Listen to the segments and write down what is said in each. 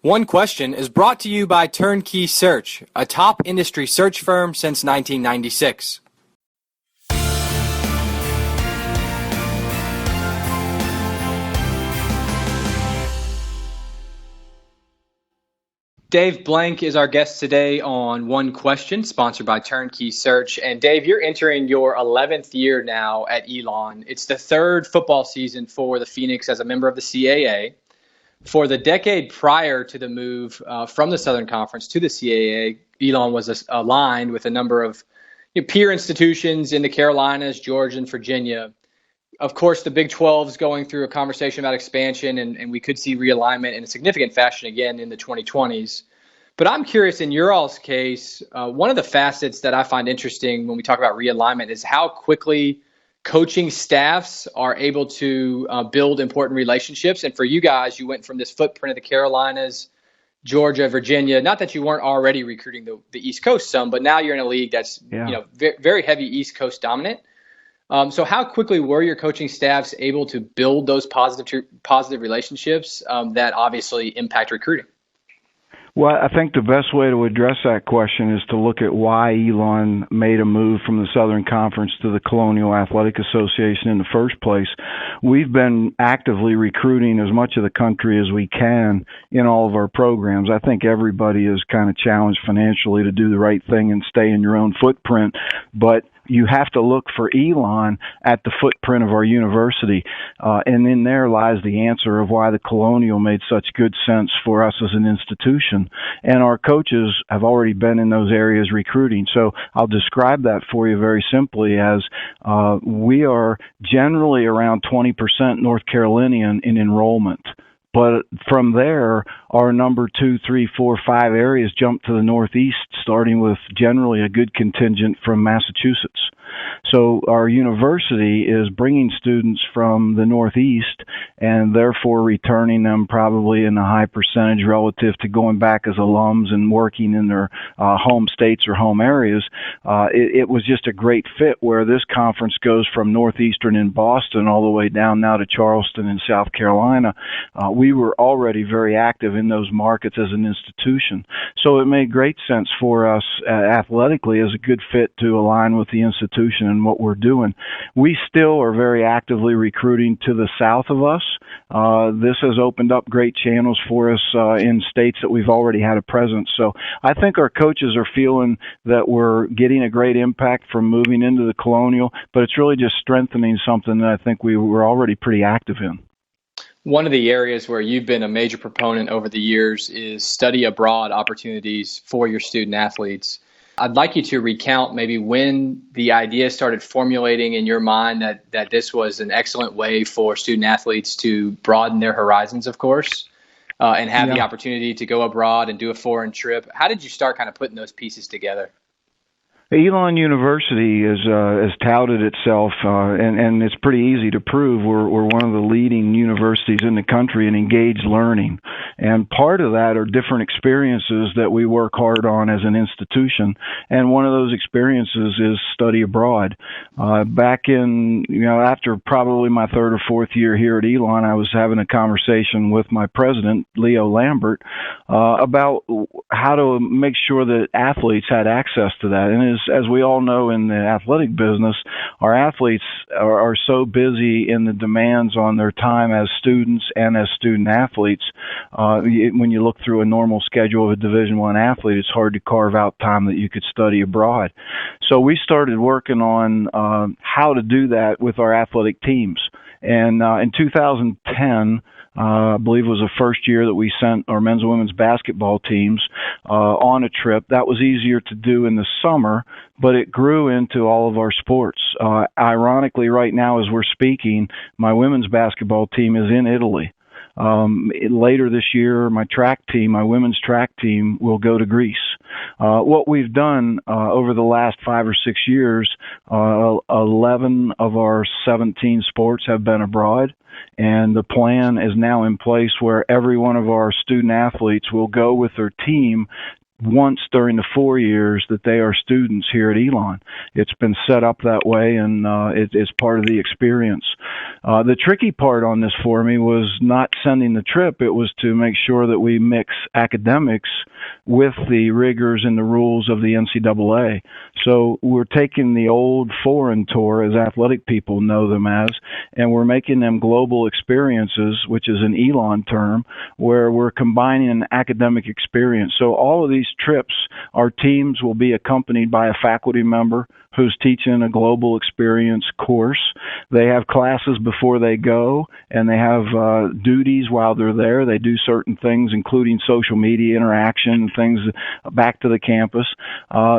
One Question is brought to you by Turnkey Search, a top industry search firm since 1996. Dave Blank is our guest today on One Question, sponsored by Turnkey Search. And Dave, you're entering your 11th year now at Elon. It's the third football season for the Phoenix as a member of the CAA. For the decade prior to the move from the Southern Conference to the CAA, Elon was aligned with a number of peer institutions in the Carolinas, Georgia, and Virginia. Of course, the Big 12 is going through a conversation about expansion, and we could see realignment in a significant fashion again in the 2020s. But I'm curious, in your all's case, one of the facets that I find interesting when we talk about realignment is how quickly coaching staffs are able to build important relationships. And for you guys, you went from this footprint of the Carolinas, Georgia, Virginia. Not that you weren't already recruiting the East Coast some, but now you're in a league that's very heavy East Coast dominant. So how quickly were your coaching staffs able to build those positive relationships that obviously impact recruiting? Well, I think the best way to address that question is to look at why Elon made a move from the Southern Conference to the Colonial Athletic Association in the first place. We've been actively recruiting as much of the country as we can in all of our programs. I think everybody is kind of challenged financially to do the right thing and stay in your own footprint, but you have to look for Elon at the footprint of our university, and in there lies the answer of why the Colonial made such good sense for us as an institution. And our coaches have already been in those areas recruiting. So I'll describe that for you very simply as we are generally around 20% North Carolinian in enrollment. But from there, our number 2, 3, 4, 5 areas jump to the Northeast, starting with generally a good contingent from Massachusetts. So our university is bringing students from the Northeast and therefore returning them probably in a high percentage relative to going back as alums and working in their home states or home areas. It was just a great fit where this conference goes from Northeastern in Boston all the way down now to Charleston in South Carolina. We were already very active in those markets as an institution. So it made great sense for us athletically as a good fit to align with the institution and what we're doing. We still are very actively recruiting to the south of us. This has opened up great channels for us in states that we've already had a presence. So I think our coaches are feeling that we're getting a great impact from moving into the Colonial, but it's really just strengthening something that I think we were already pretty active in. One of the areas where you've been a major proponent over the years is study abroad opportunities for your student athletes. I'd like you to recount maybe when the idea started formulating in your mind that this was an excellent way for student athletes to broaden their horizons, of course, and have the opportunity to go abroad and do a foreign trip. How did you start kind of putting those pieces together? Elon University has touted itself, and it's pretty easy to prove we're one of the leading universities in the country in engaged learning. And part of that are different experiences that we work hard on as an institution. And one of those experiences is study abroad. Back in, after probably my third or fourth year here at Elon, I was having a conversation with my president, Leo Lambert, about how to make sure that athletes had access to that. And as we all know in the athletic business, our athletes are so busy in the demands on their time as students and as student athletes. When you look through a normal schedule of a Division I athlete, it's hard to carve out time that you could study abroad. So we started working on how to do that with our athletic teams. And in 2010, I believe it was the first year that we sent our men's and women's basketball teams on a trip. That was easier to do in the summer, but it grew into all of our sports. Ironically, right now as we're speaking, my women's basketball team is in Italy. Later this year, my women's track team will go to Greece. What we've done over the last 5 or 6 years, 11 of our 17 sports have been abroad. And the plan is now in place where every one of our student athletes will go with their team once during the 4 years that they are students here at Elon. It's been set up that way, and it's part of the experience. The tricky part on this for me was not sending the trip. It was to make sure that we mix academics with the rigors and the rules of the NCAA. So we're taking the old foreign tour, as athletic people know them as, and we're making them global experiences, which is an Elon term, where we're combining an academic experience. So all of these trips, our teams will be accompanied by a faculty member who's teaching a global experience course. They have classes before they go, and they have duties while they're there. They do certain things, including social media interaction and things back to the campus.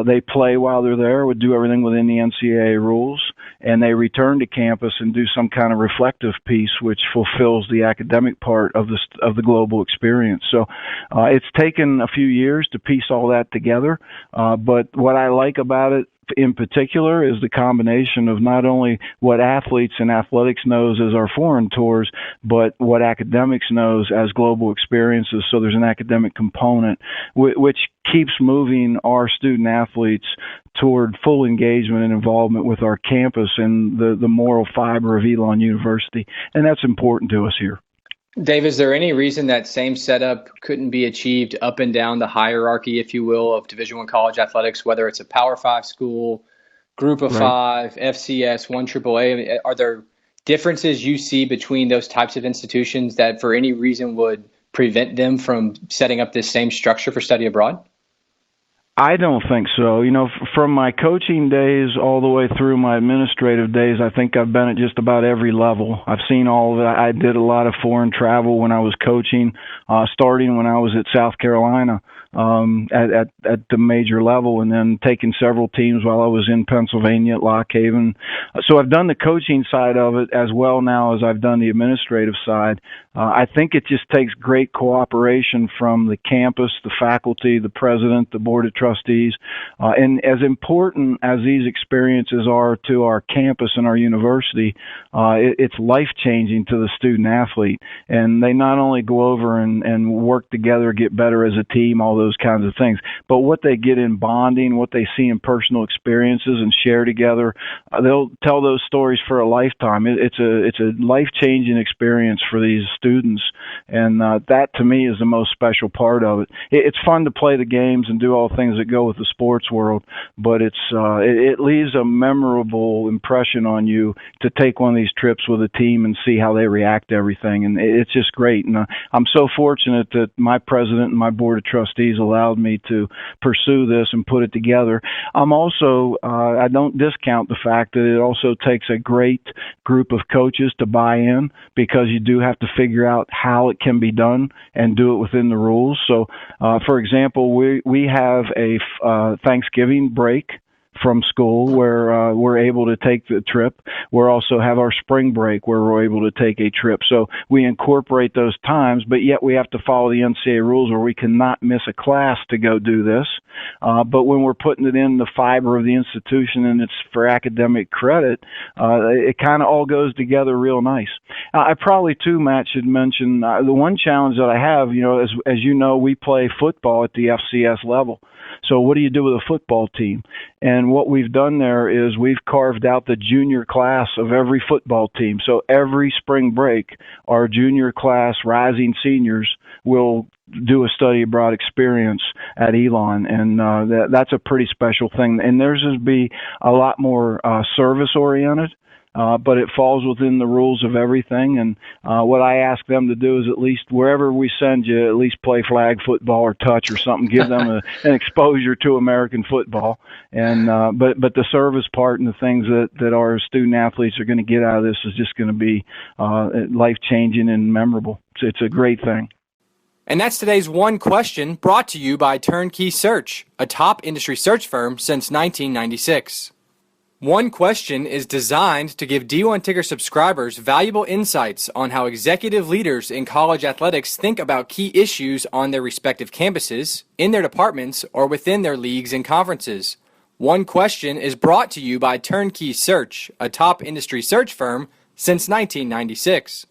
They play while they're there, would do everything within the NCAA rules, and they return to campus and do some kind of reflective piece which fulfills the academic part of the global experience. So it's taken a few years to piece all that together, but what I like about it in particular is the combination of not only what athletes and athletics knows as our foreign tours, but what academics knows as global experiences. So there's an academic component which keeps moving our student athletes toward full engagement and involvement with our campus and the moral fiber of Elon University. And that's important to us here. Dave, is there any reason that same setup couldn't be achieved up and down the hierarchy, if you will, of Division I college athletics, whether it's a Power 5 school, Group of Five, FCS, 1AAA? Are there differences you see between those types of institutions that for any reason would prevent them from setting up this same structure for study abroad? I don't think so. You know, from my coaching days all the way through my administrative days, I think I've been at just about every level. I've seen all of it. I did a lot of foreign travel when I was coaching, starting when I was at South Carolina at the major level, and then taking several teams while I was in Pennsylvania at Lock Haven. So I've done the coaching side of it as well now as I've done the administrative side. I think it just takes great cooperation from the campus, the faculty, the president, the board of trustees. And as important as these experiences are to our campus and our university, it's life-changing to the student athlete. And they not only go over and work together, get better as a team, all those kinds of things, but what they get in bonding, what they see in personal experiences and share together, they'll tell those stories for a lifetime. It's a life-changing experience for these students, and that to me is the most special part of it. It's fun to play the games and do all the things that go with the sports world, but it leaves a memorable impression on you to take one of these trips with a team and see how they react to everything, and it's just great. And I'm so fortunate that my president and my board of trustees allowed me to pursue this and put it together. I'm also, I don't discount the fact that it also takes a great group of coaches to buy in, because you do have to figure out how it can be done and do it within the rules. So, for example, we have a Thanksgiving break from school where we're able to take the trip. We also have our spring break where we're able to take a trip. So we incorporate those times, but yet we have to follow the NCAA rules where we cannot miss a class to go do this. But when we're putting it in the fiber of the institution and it's for academic credit, it kind of all goes together real nice. I probably too, Matt, should mention the one challenge that I have, you know, as you know, we play football at the FCS level. So what do you do with a football team? And what we've done there is we've carved out the junior class of every football team. So every spring break, our junior class rising seniors will do a study abroad experience at Elon, and that's a pretty special thing. And theirs is be a lot more service oriented. But it falls within the rules of everything. And what I ask them to do is, at least wherever we send you, at least play flag football or touch or something, give them an exposure to American football. And but the service part and the things that our student athletes are going to get out of this is just going to be life-changing and memorable. It's a great thing. And that's today's One Question, brought to you by Turnkey Search, a top industry search firm since 1996. One Question is designed to give D1 Ticker subscribers valuable insights on how executive leaders in college athletics think about key issues on their respective campuses, in their departments, or within their leagues and conferences. One Question is brought to you by Turnkey Search, a top industry search firm since 1996.